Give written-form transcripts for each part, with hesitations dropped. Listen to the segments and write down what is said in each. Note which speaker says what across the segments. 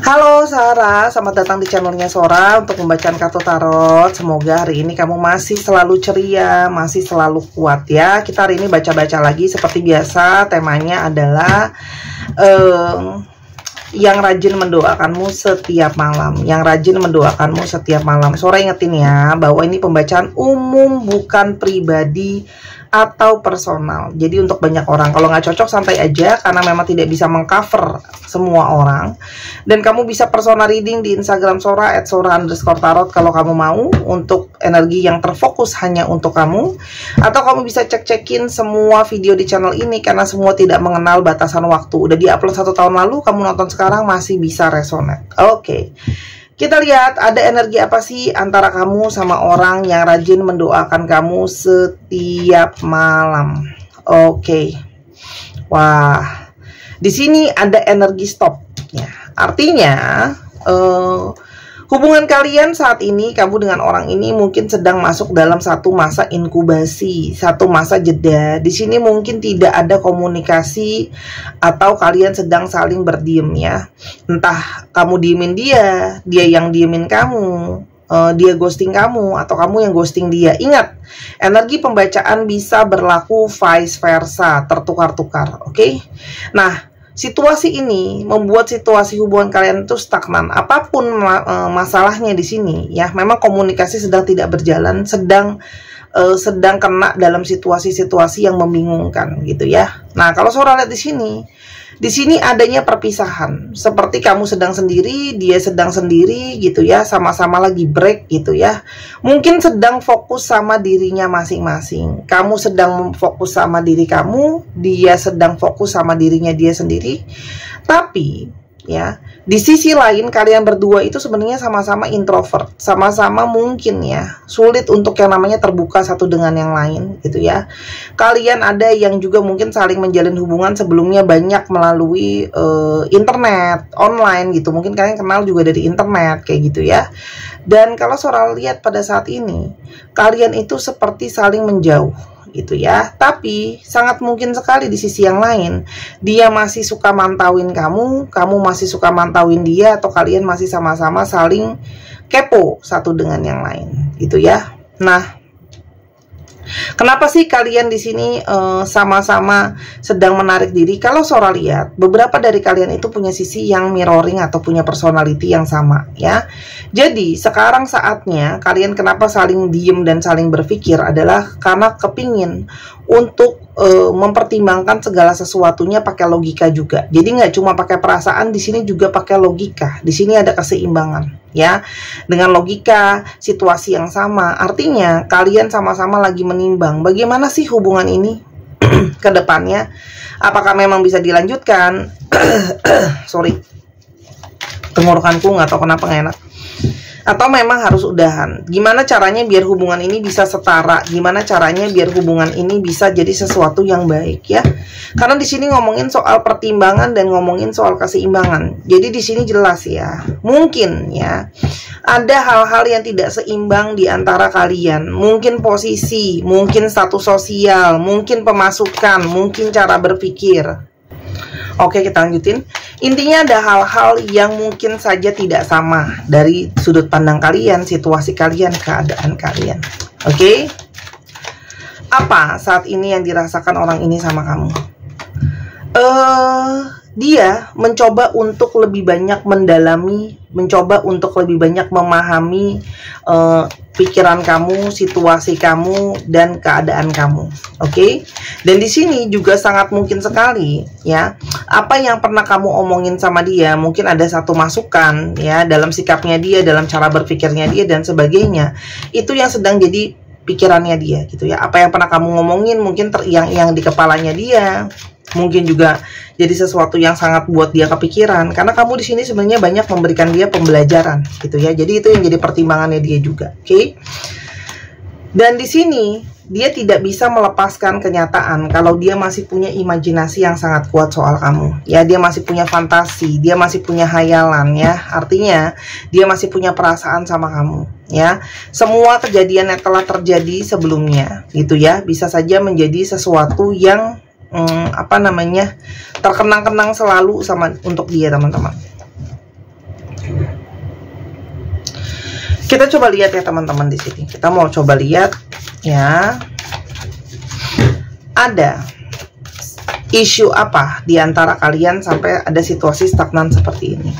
Speaker 1: Halo Sarah, selamat datang di channelnya Sora untuk membacaan kartu tarot. Semoga hari ini kamu masih selalu ceria, masih selalu kuat ya. Kita hari ini baca-baca lagi seperti biasa. Temanya adalah yang rajin mendoakanmu setiap malam. Yang rajin mendoakanmu setiap malam. Sora ingetin ya, bahwa ini pembacaan umum, bukan pribadi atau personal. Jadi untuk banyak orang, kalau nggak cocok santai aja, karena memang tidak bisa mengcover semua orang. Dan kamu bisa personal reading di Instagram Sora @sora_tarot kalau kamu mau, untuk energi yang terfokus hanya untuk kamu. Atau kamu bisa cek-cekin semua video di channel ini, karena semua tidak mengenal batasan waktu. Udah diupload 1 tahun lalu, kamu nonton sekarang masih bisa resonate. Oke. Kita lihat ada energi apa sih antara kamu sama orang yang rajin mendoakan kamu setiap malam. Oke. Wah. Di sini ada energi stop ya. Artinya hubungan kalian saat ini, kamu dengan orang ini mungkin sedang masuk dalam satu masa inkubasi, satu masa jeda. Di sini mungkin tidak ada komunikasi atau kalian sedang saling berdiem ya. Entah kamu diemin dia, dia yang diemin kamu, dia ghosting kamu, atau kamu yang ghosting dia. Ingat, energi pembacaan bisa berlaku vice versa, tertukar-tukar, oke? Nah, situasi ini membuat situasi hubungan kalian itu stagnan. Apapun masalahnya di sini ya, memang komunikasi sedang tidak berjalan, sedang kena dalam situasi-situasi yang membingungkan gitu ya. Nah, kalau Sora lihat di sini adanya perpisahan. Seperti kamu sedang sendiri, dia sedang sendiri gitu ya, sama-sama lagi break gitu ya. Mungkin sedang fokus sama dirinya masing-masing. Kamu sedang fokus sama diri kamu, dia sedang fokus sama dirinya dia sendiri. Tapi ya, di sisi lain kalian berdua itu sebenarnya sama-sama introvert, sama-sama mungkin ya sulit untuk yang namanya terbuka satu dengan yang lain gitu ya. Kalian ada yang juga mungkin saling menjalin hubungan sebelumnya banyak melalui internet, online gitu. Mungkin kalian kenal juga dari internet kayak gitu ya. Dan kalau Sora lihat pada saat ini, kalian itu seperti saling menjauh gitu ya. Tapi sangat mungkin sekali di sisi yang lain dia masih suka mantauin kamu, kamu masih suka mantauin dia, atau kalian masih sama-sama saling kepo satu dengan yang lain gitu ya. Nah, kenapa sih kalian di sini sama-sama sedang menarik diri? Kalau Sora lihat, beberapa dari kalian itu punya sisi yang mirroring atau punya personality yang sama ya. Jadi sekarang saatnya kalian kenapa saling diem dan saling berpikir adalah karena kepingin untuk mempertimbangkan segala sesuatunya pakai logika juga. Jadi nggak cuma pakai perasaan, di sini juga pakai logika. Di sini ada keseimbangan ya. Dengan logika, situasi yang sama. Artinya kalian sama-sama lagi menimbang bagaimana sih hubungan ini ke depannya. Apakah memang bisa dilanjutkan? Sorry, tenggorokanku nggak tahu kenapa nggak enak. Atau memang harus udahan. Gimana caranya biar hubungan ini bisa setara? Gimana caranya biar hubungan ini bisa jadi sesuatu yang baik ya? Karena di sini ngomongin soal pertimbangan dan ngomongin soal keseimbangan. Jadi di sini jelas ya. Mungkin ya ada hal-hal yang tidak seimbang di antara kalian. Mungkin posisi, mungkin status sosial, mungkin pemasukan, mungkin cara berpikir. Oke, kita lanjutin. Intinya ada hal-hal yang mungkin saja tidak sama dari sudut pandang kalian, situasi kalian, keadaan kalian. Oke? Apa saat ini yang dirasakan orang ini sama kamu? Dia mencoba untuk lebih banyak mendalami, mencoba untuk lebih banyak memahami pikiran kamu, situasi kamu, dan keadaan kamu. Oke? Dan di sini juga sangat mungkin sekali ya, apa yang pernah kamu omongin sama dia, mungkin ada satu masukan ya dalam sikapnya dia, dalam cara berpikirnya dia dan sebagainya. Itu yang sedang jadi pikirannya dia gitu ya. Apa yang pernah kamu ngomongin mungkin teriang-iang di kepalanya dia. Mungkin juga jadi sesuatu yang sangat buat dia kepikiran, karena kamu di sini sebenarnya banyak memberikan dia pembelajaran gitu ya. Jadi itu yang jadi pertimbangannya dia juga. Oke? Dan di sini dia tidak bisa melepaskan kenyataan kalau dia masih punya imajinasi yang sangat kuat soal kamu ya. Dia masih punya fantasi, dia masih punya hayalan ya. Artinya dia masih punya perasaan sama kamu ya. Semua kejadian yang telah terjadi sebelumnya gitu ya, bisa saja menjadi sesuatu yang terkenang-kenang selalu sama untuk dia, teman-teman. Kita coba lihat ya teman-teman di sini. Kita mau coba lihat ya. Ada isu apa di antara kalian sampai ada situasi stagnan seperti ini?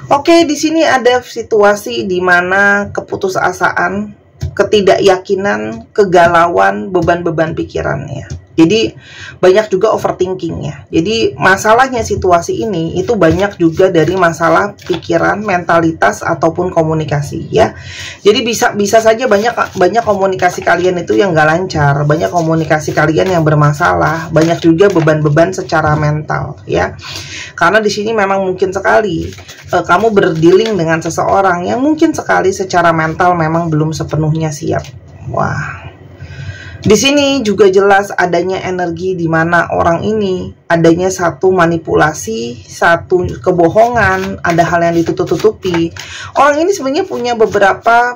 Speaker 1: Oke, di sini ada situasi di mana keputusasaan, ketidakyakinan, kegalauan, beban-beban pikirannya. Jadi banyak juga overthinking ya. Jadi masalahnya situasi ini itu banyak juga dari masalah pikiran, mentalitas ataupun komunikasi ya. Jadi bisa saja banyak komunikasi kalian itu yang gak lancar, banyak komunikasi kalian yang bermasalah, banyak juga beban-beban secara mental ya. Karena di sini memang mungkin sekali kamu berdealing dengan seseorang yang mungkin sekali secara mental memang belum sepenuhnya siap. Wah. Di sini juga jelas adanya energi di mana orang ini adanya satu manipulasi, satu kebohongan, ada hal yang ditutup-tutupi. Orang ini sebenarnya punya beberapa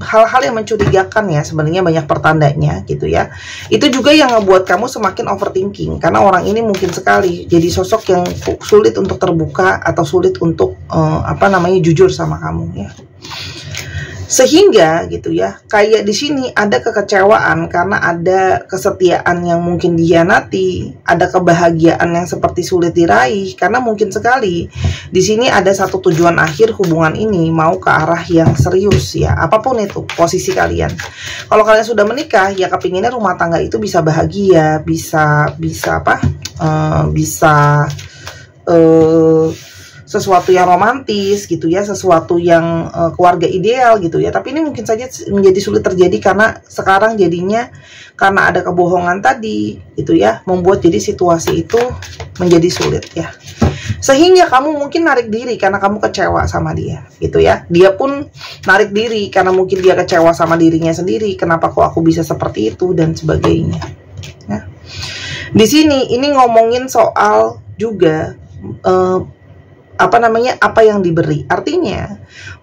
Speaker 1: hal-hal yang mencurigakan ya, sebenarnya banyak pertandanya gitu ya. Itu juga yang ngebuat kamu semakin overthinking karena orang ini mungkin sekali jadi sosok yang sulit untuk terbuka atau sulit untuk jujur sama kamu ya. Sehingga gitu ya, kayak di sini ada kekecewaan karena ada kesetiaan yang mungkin dihianati, ada kebahagiaan yang seperti sulit diraih karena mungkin sekali di sini ada satu tujuan akhir hubungan ini mau ke arah yang serius ya, apapun itu posisi kalian. Kalau kalian sudah menikah ya kepinginnya rumah tangga itu bisa bahagia, bisa sesuatu yang romantis gitu ya, sesuatu yang keluarga ideal gitu ya. Tapi ini mungkin saja menjadi sulit terjadi karena sekarang jadinya karena ada kebohongan tadi gitu ya, membuat jadi situasi itu menjadi sulit ya. Sehingga kamu mungkin narik diri karena kamu kecewa sama dia gitu ya. Dia pun narik diri karena mungkin dia kecewa sama dirinya sendiri, kenapa kok aku bisa seperti itu dan sebagainya ya. Di sini ini ngomongin soal juga apa yang diberi. Artinya,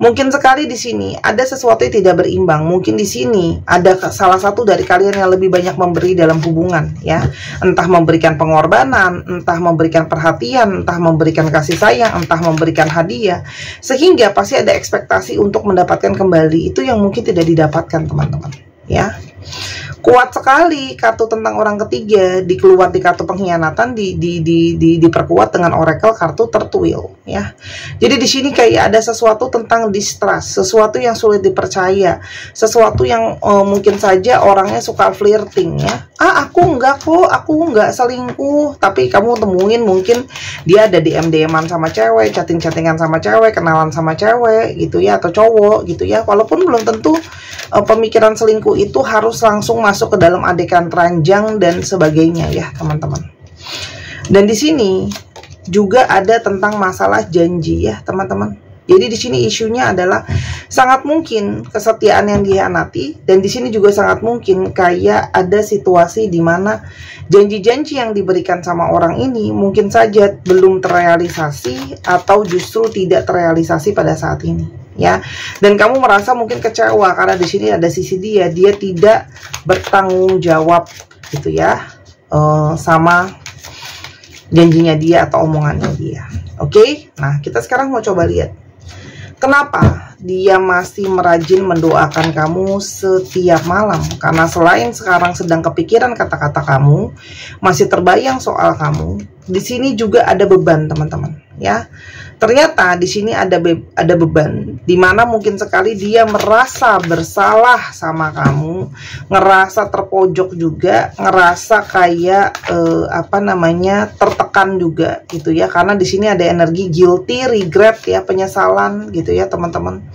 Speaker 1: mungkin sekali di sini ada sesuatu yang tidak berimbang. Mungkin di sini ada salah satu dari kalian yang lebih banyak memberi dalam hubungan, ya. Entah memberikan pengorbanan, entah memberikan perhatian, entah memberikan kasih sayang, entah memberikan hadiah. Sehingga pasti ada ekspektasi untuk mendapatkan kembali. Itu yang mungkin tidak didapatkan, teman-teman, ya. Kuat sekali kartu tentang orang ketiga dikeluar di kartu pengkhianatan diperkuat dengan oracle kartu tertuil ya. Jadi di sini kayak ada sesuatu tentang distrust, sesuatu yang sulit dipercaya, sesuatu yang mungkin saja orangnya suka flirting ya. Aku enggak kok, aku enggak selingkuh, tapi kamu temuin mungkin dia ada DM-an sama cewek, chatting-chattingan sama cewek, kenalan sama cewek gitu ya, atau cowok gitu ya. Walaupun belum tentu pemikiran selingkuh itu harus langsung masuk ke dalam adegan teranjang dan sebagainya ya teman-teman. Dan di sini juga ada tentang masalah janji ya teman-teman. Jadi di sini isunya adalah sangat mungkin kesetiaan yang dihianati, dan di sini juga sangat mungkin kayak ada situasi di mana janji-janji yang diberikan sama orang ini mungkin saja belum terrealisasi atau justru tidak terrealisasi pada saat ini. Ya, dan kamu merasa mungkin kecewa karena di sini ada sisi dia tidak bertanggung jawab gitu ya, sama janjinya dia atau omongannya dia. Oke, nah kita sekarang mau coba lihat kenapa dia masih merajin mendoakan kamu setiap malam. Karena selain sekarang sedang kepikiran kata-kata kamu, masih terbayang soal kamu. Di sini juga ada beban teman-teman ya. Ternyata di sini ada beban, dimana mungkin sekali dia merasa bersalah sama kamu, ngerasa terpojok juga, ngerasa kayak tertekan juga gitu ya. Karena di sini ada energi guilty, regret ya, penyesalan gitu ya teman-teman.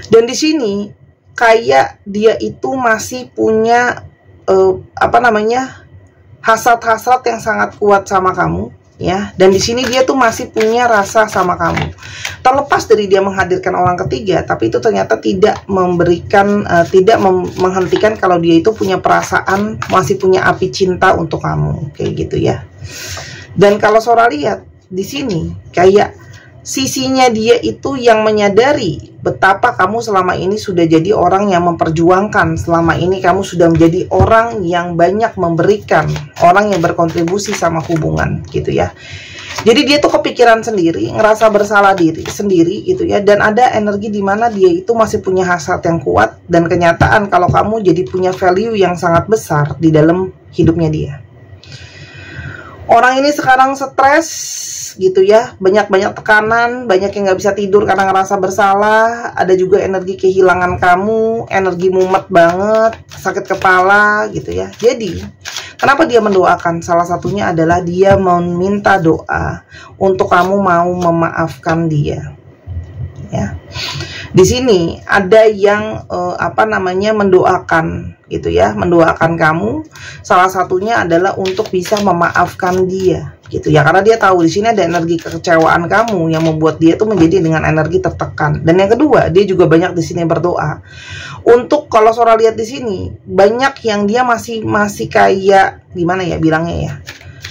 Speaker 1: Dan di sini kayak dia itu masih punya hasrat-hasrat yang sangat kuat sama kamu. Ya, dan di sini dia tuh masih punya rasa sama kamu. Terlepas dari dia menghadirkan orang ketiga, tapi itu ternyata tidak memberikan, menghentikan kalau dia itu punya perasaan, masih punya api cinta untuk kamu, kayak gitu ya. Dan kalau Sora lihat di sini, kayak sisinya dia itu yang menyadari betapa kamu selama ini sudah jadi orang yang memperjuangkan, selama ini kamu sudah menjadi orang yang banyak memberikan, orang yang berkontribusi sama hubungan gitu ya. Jadi dia tuh kepikiran sendiri, ngerasa bersalah diri sendiri gitu ya, dan ada energi di mana dia itu masih punya hasrat yang kuat, dan kenyataan kalau kamu jadi punya value yang sangat besar di dalam hidupnya dia. Orang ini sekarang stres gitu ya, banyak tekanan, banyak yang nggak bisa tidur karena ngerasa bersalah. Ada juga energi kehilangan kamu, energi mumet banget, sakit kepala gitu ya. Jadi kenapa dia mendoakan? Salah satunya adalah dia meminta doa untuk kamu mau memaafkan dia. Ya, di sini ada yang mendoakan gitu ya, mendoakan kamu. Salah satunya adalah untuk bisa memaafkan dia gitu ya, karena dia tahu di sini ada energi kekecewaan kamu yang membuat dia tuh menjadi dengan energi tertekan. Dan yang kedua, dia juga banyak di sini berdoa untuk, kalau Sora lihat di sini banyak yang dia masih kayak gimana ya bilangnya ya,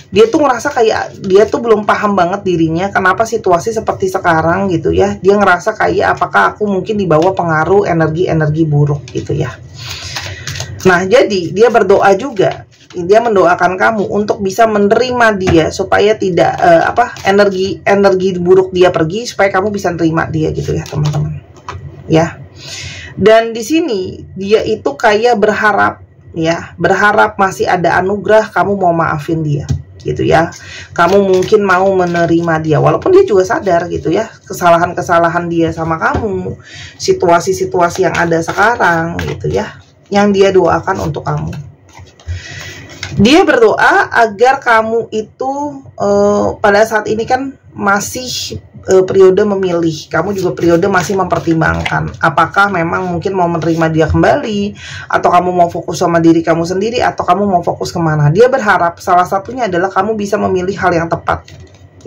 Speaker 1: dia tuh ngerasa kayak dia tuh belum paham banget dirinya kenapa situasi seperti sekarang gitu ya. Dia ngerasa kayak apakah aku mungkin dibawa pengaruh energi-energi buruk gitu ya. Nah, jadi dia berdoa juga. Dia mendoakan kamu untuk bisa menerima dia supaya tidak energi buruk dia pergi, supaya kamu bisa terima dia gitu ya, teman-teman. Ya. Dan di sini dia itu kayak berharap ya, berharap masih ada anugerah kamu mau maafin dia gitu ya. Kamu mungkin mau menerima dia walaupun dia juga sadar gitu ya kesalahan-kesalahan dia sama kamu, situasi-situasi yang ada sekarang gitu ya, yang dia doakan untuk kamu. Dia berdoa agar kamu itu pada saat ini kan masih periode memilih, kamu juga periode masih mempertimbangkan apakah memang mungkin mau menerima dia kembali, atau kamu mau fokus sama diri kamu sendiri, atau kamu mau fokus kemana. Dia berharap salah satunya adalah kamu bisa memilih hal yang tepat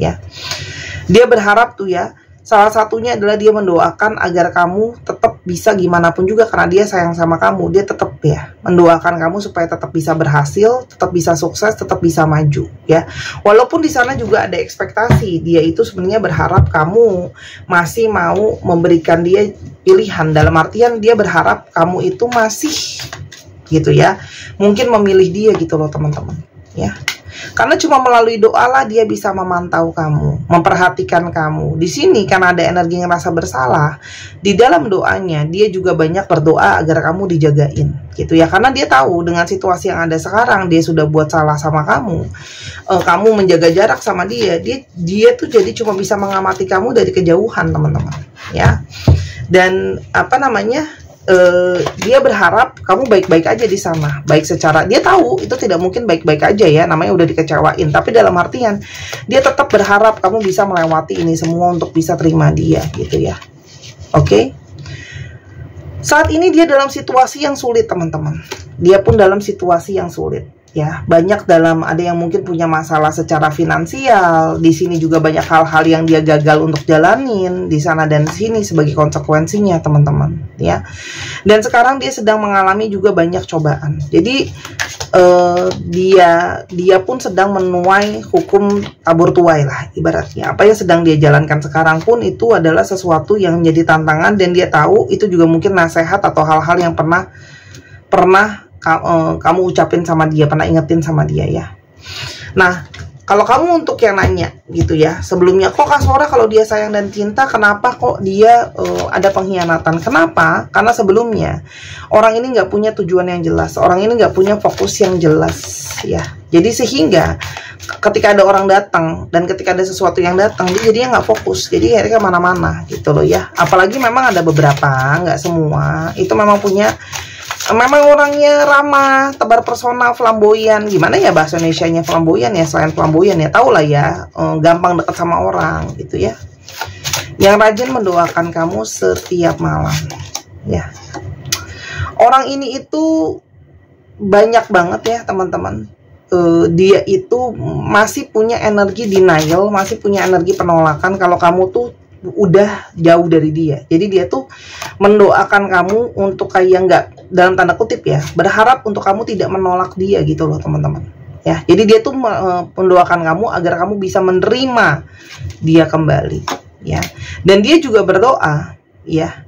Speaker 1: ya. Dia berharap tuh ya, salah satunya adalah dia mendoakan agar kamu tetap bisa gimana pun juga, karena dia sayang sama kamu. Dia tetap ya mendoakan kamu supaya tetap bisa berhasil, tetap bisa sukses, tetap bisa maju ya. Walaupun di sana juga ada ekspektasi, dia itu sebenarnya berharap kamu masih mau memberikan dia pilihan. Dalam artian dia berharap kamu itu masih gitu ya, mungkin memilih dia gitu loh teman-teman ya. Karena cuma melalui doa lah dia bisa memantau kamu, memperhatikan kamu. Di sini karena ada energi ngerasa bersalah, di dalam doanya dia juga banyak berdoa agar kamu dijagain gitu ya. Karena dia tahu dengan situasi yang ada sekarang, dia sudah buat salah sama kamu. Kamu menjaga jarak sama dia tuh jadi cuma bisa mengamati kamu dari kejauhan, teman-teman ya. Dan dia berharap kamu baik-baik aja di sana, baik secara, dia tahu itu tidak mungkin baik-baik aja ya, namanya udah dikecewain, tapi dalam artian dia tetap berharap kamu bisa melewati ini semua untuk bisa terima dia gitu ya. Oke. Saat ini dia dalam situasi yang sulit, teman-teman. Dia pun dalam situasi yang sulit ya. Banyak ada yang mungkin punya masalah secara finansial. Di sini juga banyak hal-hal yang dia gagal untuk jalanin di sana dan sini sebagai konsekuensinya, teman-teman ya. Dan sekarang dia sedang mengalami juga banyak cobaan. Jadi dia pun sedang menuai hukum tabur tuai lah ibaratnya. Apa yang sedang dia jalankan sekarang pun itu adalah sesuatu yang menjadi tantangan, dan dia tahu itu juga mungkin nasihat atau hal-hal yang pernah kamu ucapin sama dia, pernah ingetin sama dia ya. Nah, kalau kamu untuk yang nanya gitu ya, sebelumnya kok Kak Sora kalau dia sayang dan cinta, kenapa kok dia ada pengkhianatan? Kenapa? Karena sebelumnya orang ini nggak punya tujuan yang jelas, orang ini nggak punya fokus yang jelas ya. Jadi sehingga ketika ada orang datang dan ketika ada sesuatu yang datang, dia jadinya nggak fokus, jadi akhirnya kemana-mana gitu loh ya. Apalagi memang ada beberapa, nggak semua itu memang orangnya ramah, tebar pesona, flamboyan. Gimana ya bahasa Indonesianya flamboyan ya, selain flamboyan ya, tau lah ya, gampang dekat sama orang gitu ya. Yang rajin mendoakan kamu setiap malam ya. Orang ini itu banyak banget ya teman-teman. Dia itu masih punya energi denial, masih punya energi penolakan kalau kamu tuh udah jauh dari dia. Jadi dia tuh mendoakan kamu untuk kayak nggak, dalam tanda kutip ya, berharap untuk kamu tidak menolak dia gitu loh teman-teman ya. Jadi dia tuh mendoakan kamu agar kamu bisa menerima dia kembali ya. Dan dia juga berdoa ya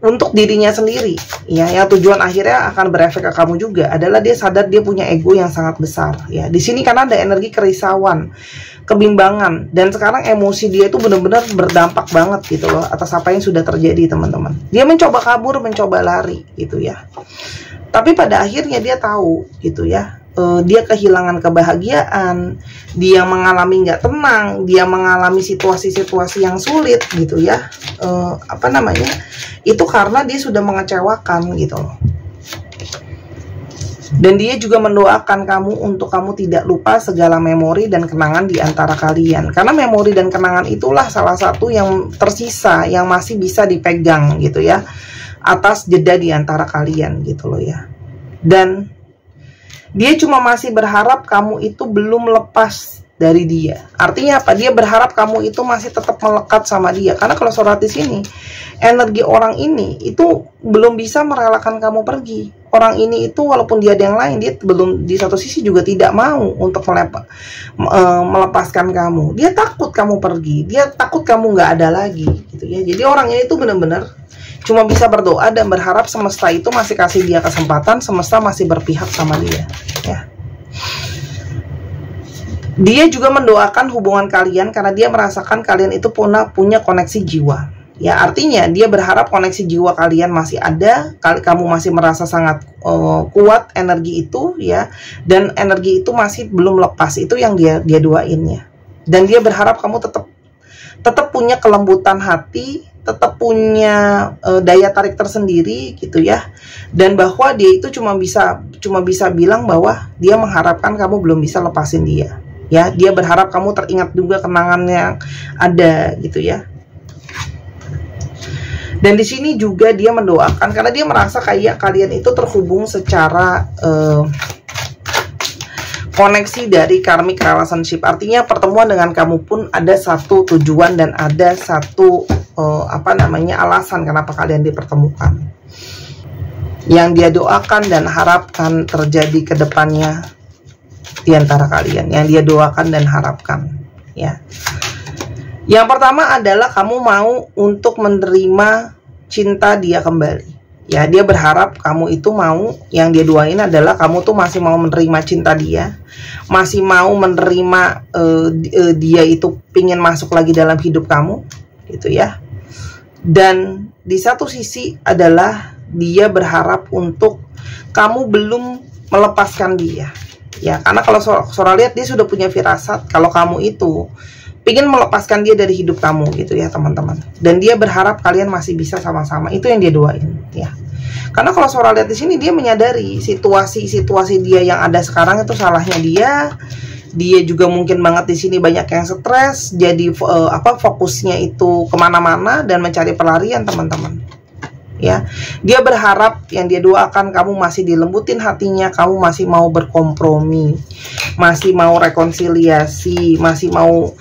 Speaker 1: untuk dirinya sendiri, ya, yang tujuan akhirnya akan berefek ke kamu juga adalah dia sadar dia punya ego yang sangat besar, ya. Di sini karena ada energi kerisauan, kebimbangan, dan sekarang emosi dia itu benar-benar berdampak banget gitu loh atas apa yang sudah terjadi, teman-teman. Dia mencoba kabur, mencoba lari gitu ya. Tapi pada akhirnya dia tahu gitu ya, dia kehilangan kebahagiaan, dia mengalami nggak tenang, dia mengalami situasi-situasi yang sulit gitu ya. Apa namanya? Itu karena dia sudah mengecewakan gitu loh. Dan dia juga mendoakan kamu untuk kamu tidak lupa segala memori dan kenangan di antara kalian. Karena memori dan kenangan itulah salah satu yang tersisa, yang masih bisa dipegang gitu ya, atas jeda di antara kalian gitu loh ya. Dan dia cuma masih berharap kamu itu belum lepas dari dia. Artinya apa? Dia berharap kamu itu masih tetap melekat sama dia. Karena kalau surat di sini, energi orang ini itu belum bisa merelakan kamu pergi. Orang ini itu walaupun dia ada yang lain, dia belum, di satu sisi juga tidak mau untuk melepaskan kamu. Dia takut kamu pergi. Dia takut kamu nggak ada lagi gitu ya. Jadi orang ini itu benar-benar cuma bisa berdoa dan berharap semesta itu masih kasih dia kesempatan, semesta masih berpihak sama dia ya. Dia juga mendoakan hubungan kalian karena dia merasakan kalian itu punya koneksi jiwa ya. Artinya dia berharap koneksi jiwa kalian masih ada, kamu masih merasa sangat kuat energi itu ya, dan energi itu masih belum lepas. Itu yang dia doain ya. Dan dia berharap kamu tetap punya kelembutan hati, tetap punya daya tarik tersendiri gitu ya, dan bahwa dia itu cuma bisa bilang bahwa dia mengharapkan kamu belum bisa lepasin dia ya. Dia berharap kamu teringat juga kenangan yang ada gitu ya. Dan di sini juga dia mendoakan karena dia merasa kayak kalian itu terhubung secara koneksi dari karmic relationship. Artinya pertemuan dengan kamu pun ada satu tujuan dan ada satu alasan kenapa kalian dipertemukan. Yang dia doakan dan harapkan terjadi ke depannya di antara kalian. Yang dia doakan dan harapkan ya. Yang pertama adalah kamu mau untuk menerima cinta dia kembali. Ya, dia berharap kamu itu mau, yang dia doain adalah kamu tuh masih mau menerima cinta dia, masih mau menerima dia itu pingin masuk lagi dalam hidup kamu, gitu ya. Dan di satu sisi adalah dia berharap untuk kamu belum melepaskan dia, ya. Karena kalau Sora lihat dia sudah punya firasat kalau kamu itu ingin melepaskan dia dari hidup kamu gitu ya teman-teman. Dan dia berharap kalian masih bisa sama-sama. Itu yang dia doain ya. Karena kalau Sora lihat di sini dia menyadari situasi dia yang ada sekarang itu salahnya dia. Dia juga mungkin banget di sini banyak yang stres. Jadi fokusnya itu kemana-mana dan mencari pelarian teman-teman. Ya, dia berharap, yang dia doakan kamu masih dilembutin hatinya, kamu masih mau berkompromi, masih mau rekonsiliasi, masih mau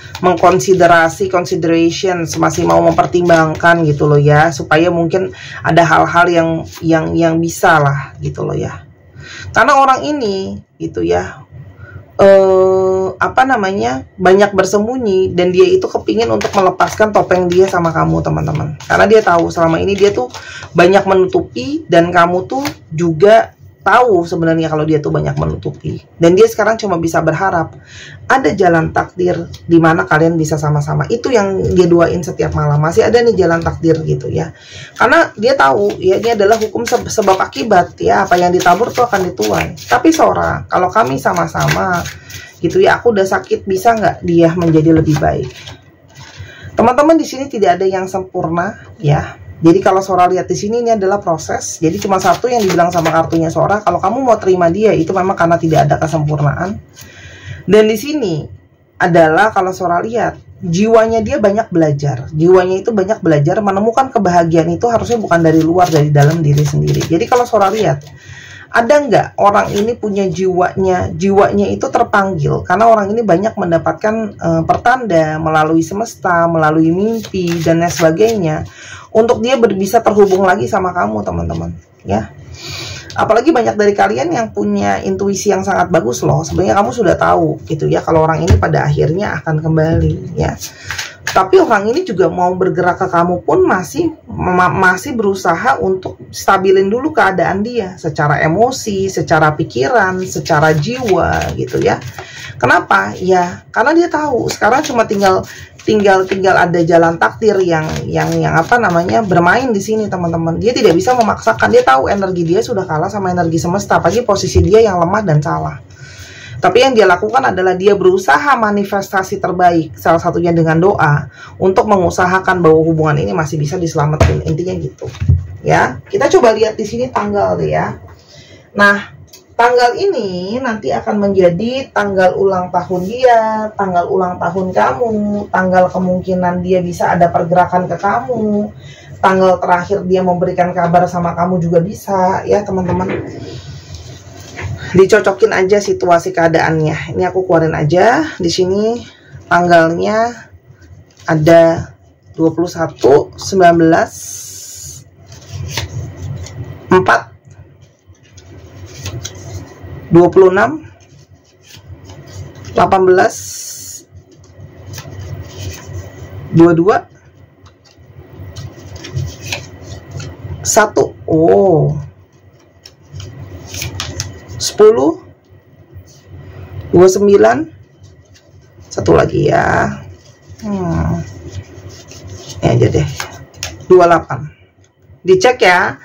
Speaker 1: considerations, masih mau mempertimbangkan gitu loh ya, supaya mungkin ada hal-hal yang bisa lah gitu loh ya. Karena orang ini gitu ya, banyak bersembunyi dan dia itu kepingin untuk melepaskan topeng dia sama kamu teman-teman. Karena dia tahu selama ini dia tuh banyak menutupi dan kamu tuh juga tahu sebenarnya kalau dia tuh banyak menutupi. Dan dia sekarang cuma bisa berharap ada jalan takdir di mana kalian bisa sama-sama. Itu yang dia doain setiap malam. Masih ada nih jalan takdir gitu ya. Karena dia tahu ya ini adalah hukum sebab akibat ya. Apa yang ditabur tuh akan dituai. Tapi Sora, kalau kami sama-sama gitu ya, aku udah sakit, bisa nggak dia menjadi lebih baik? Teman-teman, di sini tidak ada yang sempurna ya. Jadi kalau Sora lihat di sini ini adalah proses. Jadi cuma satu yang dibilang sama kartunya Sora, kalau kamu mau terima dia itu memang karena tidak ada kesempurnaan. Dan di sini adalah kalau Sora lihat jiwanya dia banyak belajar. Jiwanya itu banyak belajar menemukan kebahagiaan itu harusnya bukan dari luar, dari dalam diri sendiri. Jadi kalau Sora lihat, ada nggak orang ini punya jiwanya itu terpanggil karena orang ini banyak mendapatkan pertanda melalui semesta, melalui mimpi dan lain sebagainya untuk dia bisa terhubung lagi sama kamu teman-teman ya. Apalagi banyak dari kalian yang punya intuisi yang sangat bagus loh. Sebenarnya kamu sudah tahu gitu ya kalau orang ini pada akhirnya akan kembali ya. Tapi orang ini juga mau bergerak ke kamu pun masih berusaha untuk stabilin dulu keadaan dia secara emosi, secara pikiran, secara jiwa gitu ya. Kenapa? Ya karena dia tahu sekarang cuma tinggal ada jalan takdir yang apa namanya bermain di sini, teman-teman. Dia tidak bisa memaksakan. Dia tahu energi dia sudah kalah sama energi semesta, apalagi posisi dia yang lemah dan salah. Tapi yang dia lakukan adalah dia berusaha manifestasi terbaik, salah satunya dengan doa, untuk mengusahakan bahwa hubungan ini masih bisa diselamatkan. Intinya gitu. Ya, kita coba lihat di sini tanggal deh ya. Nah, tanggal ini nanti akan menjadi tanggal ulang tahun dia, tanggal ulang tahun kamu, tanggal kemungkinan dia bisa ada pergerakan ke kamu, tanggal terakhir dia memberikan kabar sama kamu juga bisa, ya teman-teman. Dicocokin aja situasi keadaannya. Ini aku keluarin aja. Di sini tanggalnya ada 21, 19, 4, 26, 18, 22, 1. Oh, 10, 29, satu lagi ya. Ini aja deh, 28. Dicek ya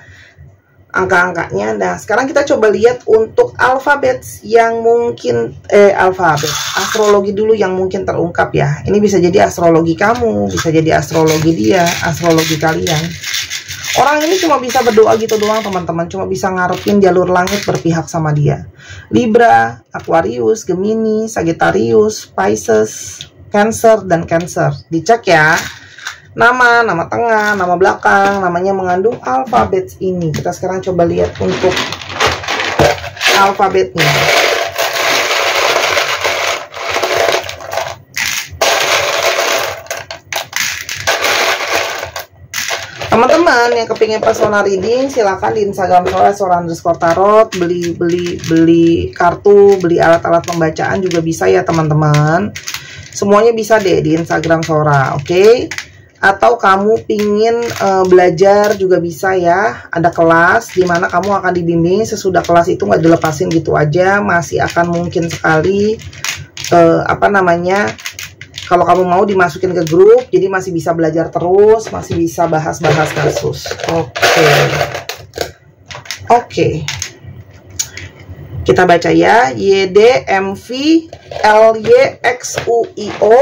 Speaker 1: angka-angkanya. Nah, sekarang kita coba lihat untuk alfabet yang mungkin alfabet astrologi dulu yang mungkin terungkap ya. Ini bisa jadi astrologi kamu, bisa jadi astrologi dia, astrologi kalian. Orang ini cuma bisa berdoa gitu doang, teman-teman. Cuma bisa ngarepin jalur langit berpihak sama dia. Libra, Aquarius, Gemini, Sagittarius, Pisces, Cancer, dan Cancer. Dicek ya. Nama tengah, nama belakang, namanya mengandung alfabet ini. Kita sekarang coba lihat untuk alfabetnya. Teman-teman yang kepingin personal reading, silakan di Instagram Sora_tarot, beli kartu, beli alat-alat pembacaan juga bisa ya teman-teman. Semuanya bisa deh di Instagram Sora, oke? Atau kamu pingin belajar juga bisa ya. Ada kelas di mana kamu akan dibimbing. Sesudah kelas itu nggak dilepasin gitu aja, masih akan mungkin sekali kalau kamu mau dimasukin ke grup, jadi masih bisa belajar terus, masih bisa bahas-bahas kasus. Oke. Kita baca ya. YDMVLYXUIO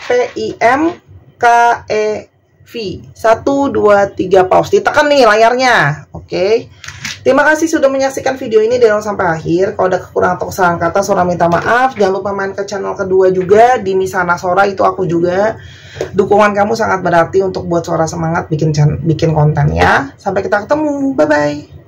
Speaker 1: PIMKEV 1, 2, 3 pause. Ditekan nih layarnya. Oke. Terima kasih sudah menyaksikan video ini dari awal sampai akhir. Kalau ada kekurangan atau kesalahan kata, Sora minta maaf. Jangan lupa main ke channel kedua juga, di Misana Sora, itu aku juga. Dukungan kamu sangat berarti untuk buat Sora semangat bikin konten ya. Sampai kita ketemu. Bye-bye.